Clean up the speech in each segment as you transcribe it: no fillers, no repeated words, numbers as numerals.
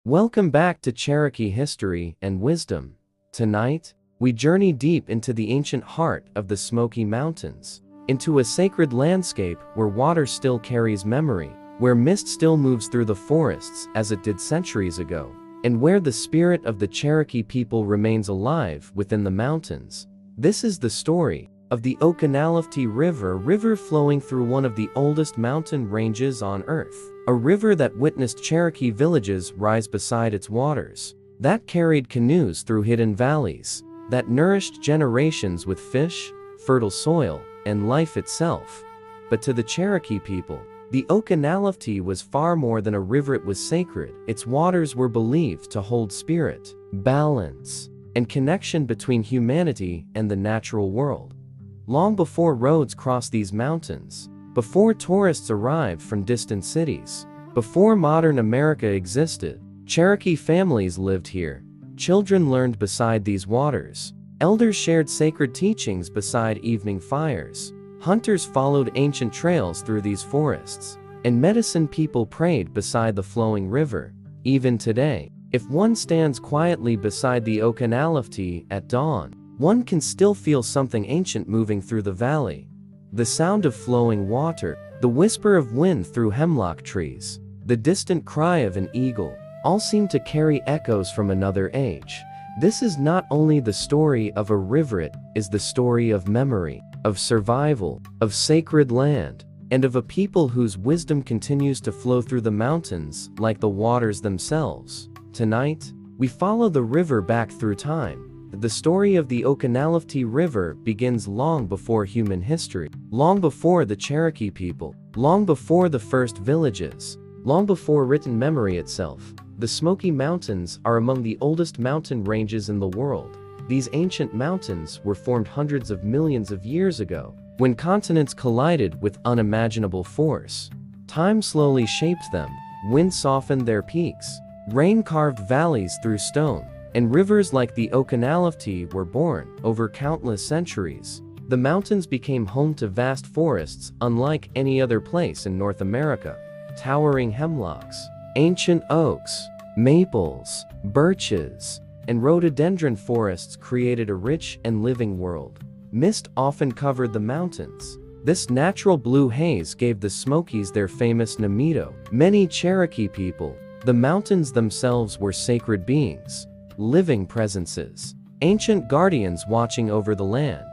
Welcome back to Cherokee History and Wisdom. Tonight, we journey deep into the ancient heart of the Smoky Mountains, into a sacred landscape where water still carries memory, where mist still moves through the forests as it did centuries ago, and where the spirit of the Cherokee people remains alive within the mountains. This is the story of the Oconaluftee River flowing through one of the oldest mountain ranges on Earth. A river that witnessed Cherokee villages rise beside its waters, that carried canoes through hidden valleys, that nourished generations with fish, fertile soil, and life itself. But to the Cherokee people, the Oconaluftee was far more than a river. It was sacred. Its waters were believed to hold spirit, balance, and connection between humanity and the natural world. Long before roads crossed these mountains, before tourists arrived from distant cities, before modern America existed, Cherokee families lived here. Children learned beside these waters. Elders shared sacred teachings beside evening fires. Hunters followed ancient trails through these forests. And medicine people prayed beside the flowing river. Even today, if one stands quietly beside the Oconaluftee at dawn, one can still feel something ancient moving through the valley. The sound of flowing water, the whisper of wind through hemlock trees, the distant cry of an eagle, all seem to carry echoes from another age. This is not only the story of a river, it is the story of memory, of survival, of sacred land, and of a people whose wisdom continues to flow through the mountains like the waters themselves. Tonight, we follow the river back through time. The story of the Oconaluftee River begins long before human history, long before the Cherokee people, long before the first villages, long before written memory itself. The Smoky Mountains are among the oldest mountain ranges in the world. These ancient mountains were formed hundreds of millions of years ago, when continents collided with unimaginable force. Time slowly shaped them, wind softened their peaks, rain carved valleys through stone, and rivers like the Oconaluftee were born. Over countless centuries, the mountains became home to vast forests unlike any other place in North America. Towering hemlocks, ancient oaks, maples, birches, and rhododendron forests created a rich and living world. Mist often covered the mountains. This natural blue haze gave the Smokies their famous Namito. Many Cherokee people, the mountains themselves were sacred beings, living presences, ancient guardians watching over the land.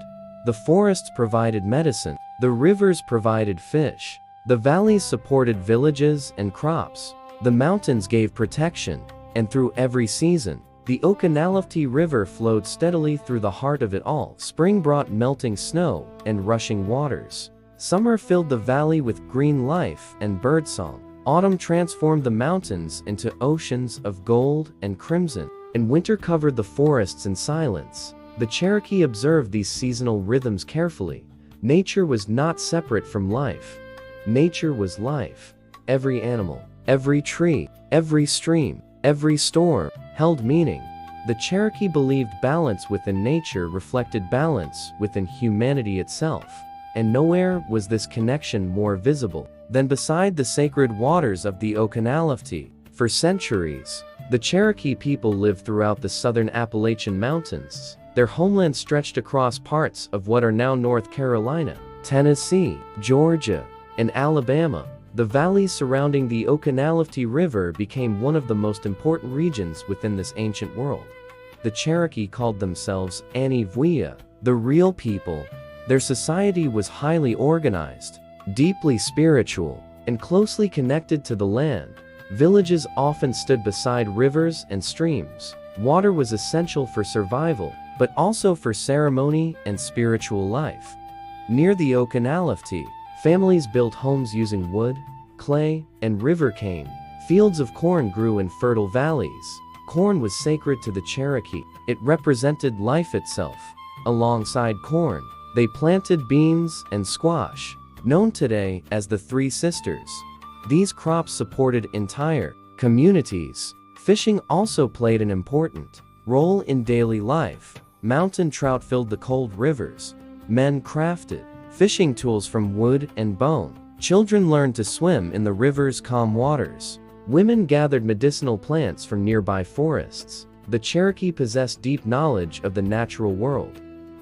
The forests provided medicine, the rivers provided fish, the valleys supported villages and crops, the mountains gave protection, and through every season, the Oconaluftee River flowed steadily through the heart of it all. Spring brought melting snow and rushing waters. Summer filled the valley with green life and birdsong. Autumn transformed the mountains into oceans of gold and crimson, and winter covered the forests in silence. The Cherokee observed these seasonal rhythms carefully. Nature was not separate from life. Nature was life. Every animal, every tree, every stream, every storm held meaning. The Cherokee believed balance within nature reflected balance within humanity itself. And nowhere was this connection more visible than beside the sacred waters of the Oconaluftee. For centuries, the Cherokee people lived throughout the southern Appalachian Mountains. Their homeland stretched across parts of what are now North Carolina, Tennessee, Georgia, and Alabama. The valleys surrounding the Oconaluftee River became one of the most important regions within this ancient world. The Cherokee called themselves Anivuia, the real people. Their society was highly organized, deeply spiritual, and closely connected to the land. Villages often stood beside rivers and streams. Water was essential for survival, but also for ceremony and spiritual life. Near the Oconaluftee, families built homes using wood, clay, and river cane. Fields of corn grew in fertile valleys. Corn was sacred to the Cherokee. It represented life itself. Alongside corn, they planted beans and squash, known today as the Three Sisters. These crops supported entire communities. Fishing also played an important role in daily life. Mountain trout filled the cold rivers. Men crafted fishing tools from wood and bone. Children learned to swim in the river's calm waters. Women gathered medicinal plants from nearby forests. The Cherokee possessed deep knowledge of the natural world.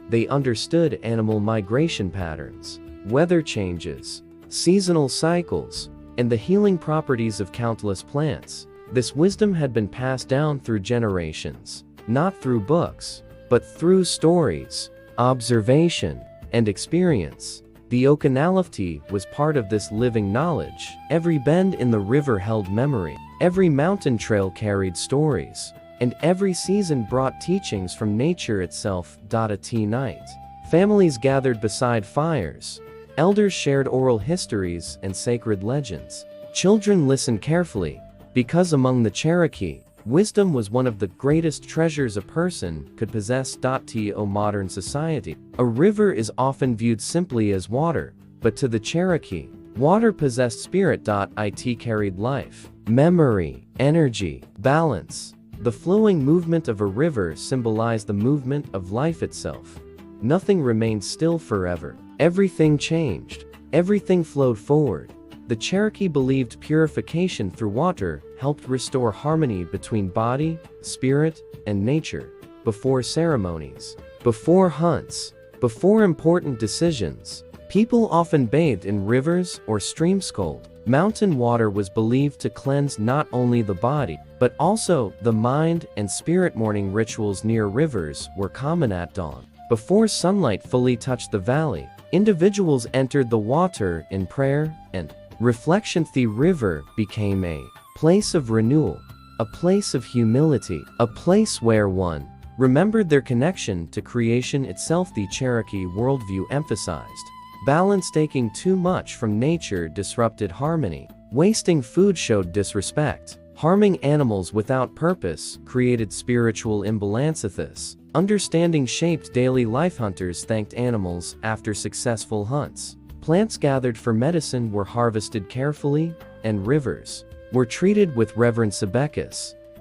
They understood animal migration patterns, weather changes, seasonal cycles, and the healing properties of countless plants. This wisdom had been passed down through generations, not through books, but through stories, observation, and experience. The Oconaluftee was part of this living knowledge. Every bend in the river held memory, every mountain trail carried stories, and every season brought teachings from nature itself. At night, families gathered beside fires. Elders shared oral histories and sacred legends. Children listened carefully, because among the Cherokee, wisdom was one of the greatest treasures a person could possess. To modern society, a river is often viewed simply as water, but to the Cherokee, water possessed spirit. It carried life, memory, energy, balance. The flowing movement of a river symbolized the movement of life itself. Nothing remained still forever. Everything changed. Everything flowed forward. The Cherokee believed purification through water helped restore harmony between body, spirit, and nature. Before ceremonies, before hunts, before important decisions, people often bathed in rivers or streams. Cold mountain water was believed to cleanse not only the body, but also the mind and spirit. Morning rituals near rivers were common at dawn. Before sunlight fully touched the valley, individuals entered the water in prayer and reflection. The river became a place of renewal, a place of humility, a place where one remembered their connection to creation itself. The Cherokee worldview emphasized balance. Taking too much from nature disrupted harmony. Wasting food showed disrespect. Harming animals without purpose created spiritual imbalance. This understanding shaped daily life. Hunters thanked animals after successful hunts. Plants gathered for medicine were harvested carefully, and rivers were treated with reverence.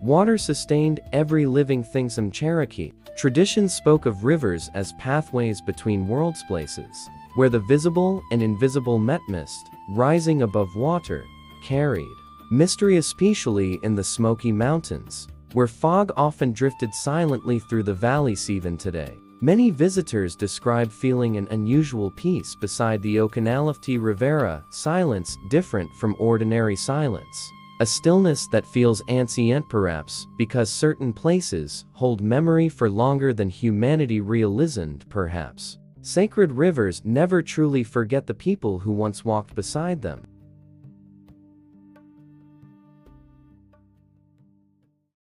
Water sustained every living thing. Some Cherokee traditions spoke of rivers as pathways between worlds, places where the visible and invisible met. Mist, rising above water, carried mystery, especially in the Smoky Mountains, where fog often drifted silently through the valleys. Even today, many visitors describe feeling an unusual peace beside the Oconaluftee River, silence different from ordinary silence, a stillness that feels ancient, perhaps because certain places hold memory for longer than humanity realized. Perhaps sacred rivers never truly forget the people who once walked beside them.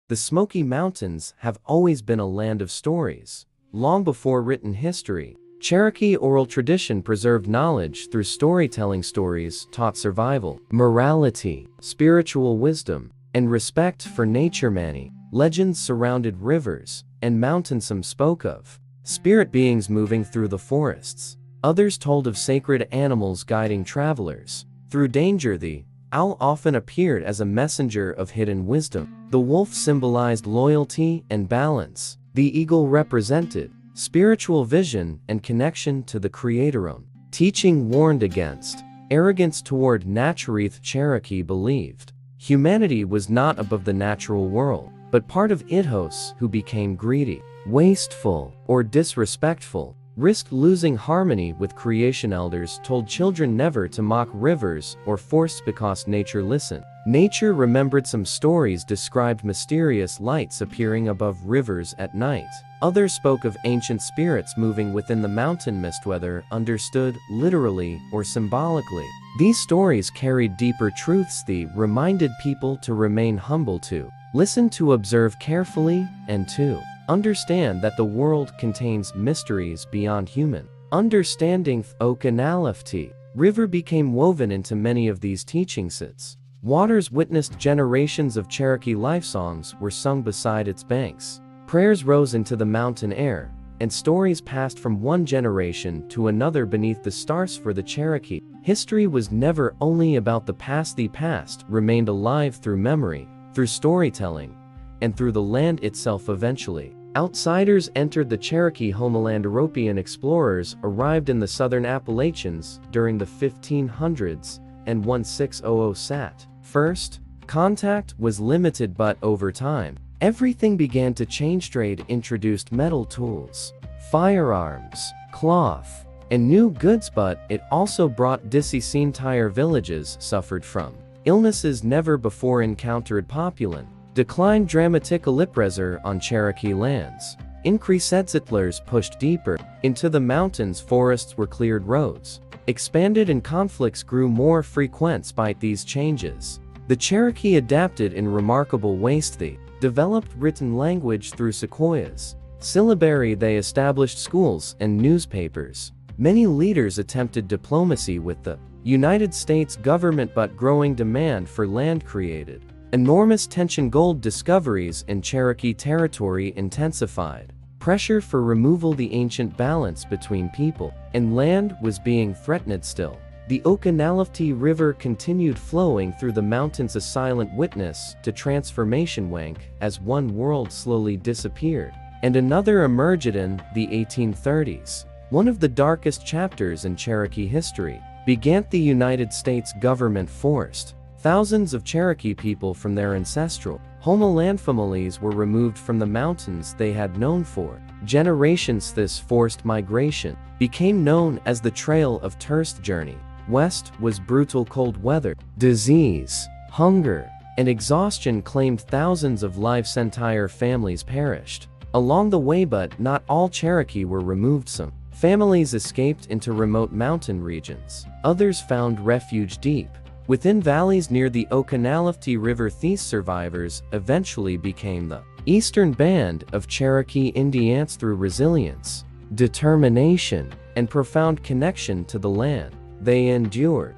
The Smoky Mountains have always been a land of stories. Long before written history, Cherokee oral tradition preserved knowledge through storytelling. Stories taught survival, morality, spiritual wisdom, and respect for nature. Many legends surrounded rivers and mountains. Some spoke of spirit beings moving through the forests. Others told of sacred animals guiding travelers through danger. The owl often appeared as a messenger of hidden wisdom. The wolf symbolized loyalty and balance. The eagle represented spiritual vision and connection to the Creator. Teaching warned against arrogance toward nature. Cherokee believed humanity was not above the natural world, but part of it. Those who became greedy, wasteful, or disrespectful risked losing harmony with creation. Elders told children never to mock rivers or forests because nature listened. Nature remembered. Some stories described mysterious lights appearing above rivers at night. Others spoke of ancient spirits moving within the mountain mist, whether understood literally or symbolically. These stories carried deeper truths. They reminded people to remain humble, to listen, to observe carefully, and to understand that the world contains mysteries beyond human understanding. Oconaluftee River became woven into many of these teachings. Its waters witnessed generations of Cherokee life. Songs were sung beside its banks. Prayers rose into the mountain air, and stories passed from one generation to another beneath the stars. For the Cherokee, history was never only about the past. The past remained alive through memory, through storytelling, and through the land itself. Eventually, outsiders entered the Cherokee homeland. European explorers arrived in the southern Appalachians during the 1500s and 1600 sat first contact was limited, but over time, everything began to change. Trade introduced metal tools, firearms, cloth, and new goods, but it also brought disease. Entire villages suffered from illnesses never before encountered. Population declined dramatically. Pressure on Cherokee lands increased. Settlers pushed deeper into the mountains. Forests were cleared, roads expanded, and conflicts grew more frequent. Despite these changes, the Cherokee adapted in remarkable ways. They developed written language through sequoias, syllabary. They established schools and newspapers. Many leaders attempted diplomacy with the United States government, but growing demand for land created enormous tension. Gold discoveries in Cherokee territory intensified pressure for removal. The ancient balance between people and land was being threatened. Still, the Oconaluftee River continued flowing through the mountains, a silent witness to transformation. Wank as one world slowly disappeared and another emerged. In the 1830s, one of the darkest chapters in Cherokee history began. The United States government forced thousands of Cherokee people from their ancestral homeland. Families were removed from the mountains they had known for generations. This forced migration became known as the Trail of Tears. Journey west was brutal. Cold weather, disease, hunger, and exhaustion claimed thousands of lives. Entire families perished along the way, but not all Cherokee were removed. Some families escaped into remote mountain regions. Others found refuge deep within valleys near the Oconaluftee River. These survivors eventually became the Eastern Band of Cherokee Indians. Through resilience, determination, and profound connection to the land, they endured.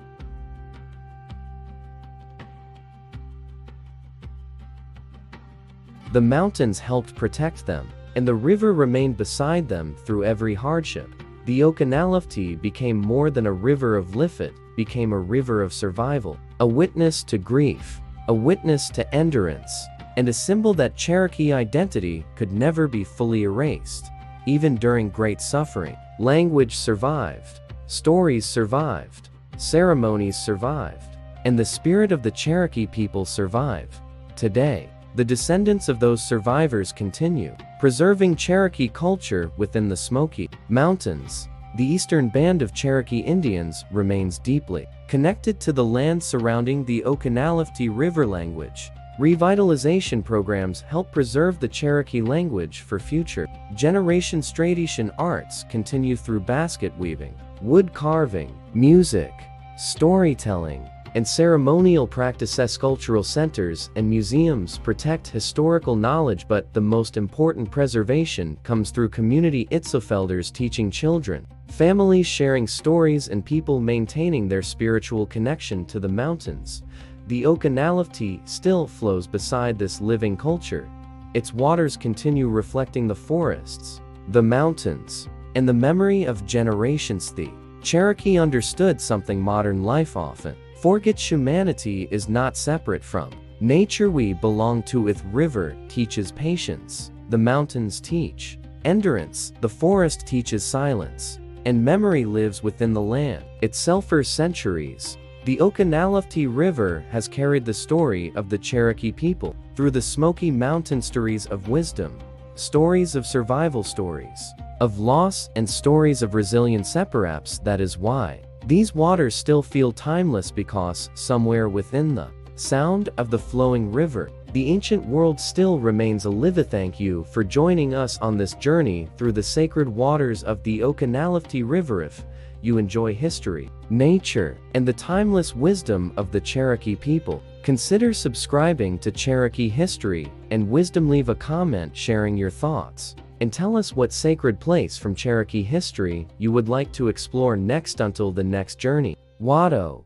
The mountains helped protect them, and the river remained beside them through every hardship. The Oconaluftee became more than a river of life. It became a river of survival, a witness to grief, a witness to endurance, and a symbol that Cherokee identity could never be fully erased. Even during great suffering, language survived, stories survived, ceremonies survived, and the spirit of the Cherokee people survive. Today, the descendants of those survivors continue preserving Cherokee culture within the Smoky Mountains. The Eastern Band of Cherokee Indians remains deeply connected to the land surrounding the Oconaluftee River. Language revitalization programs help preserve the Cherokee language for future generations. Tradition arts continue through basket weaving, wood carving, music, storytelling, and ceremonial practices. Cultural centers and museums protect historical knowledge, but the most important preservation comes through community itselfelders teaching children, families sharing stories, and people maintaining their spiritual connection to the mountains. The Oconaluftee still flows beside this living culture. Its waters continue reflecting the forests, the mountains, and the memory of generations. The Cherokee understood something modern life often forgets. Humanity is not separate from nature. We belong to it. River teaches patience, the mountains teach endurance, the forest teaches silence, and memory lives within the land itself for centuries. The Oconaluftee River has carried the story of the Cherokee people through the Smoky Mountains. Stories of wisdom, stories of survival, stories of loss, and stories of resilience. Perhaps that is why these waters still feel timeless, because somewhere within the sound of the flowing river, the ancient world still remains alive. Thank you for joining us on this journey through the sacred waters of the Oconaluftee River. If you enjoy history, nature, and the timeless wisdom of the Cherokee people, consider subscribing to Cherokee History and Wisdom. Leave a comment sharing your thoughts, and tell us what sacred place from Cherokee history you would like to explore next. Until the next journey, Watto.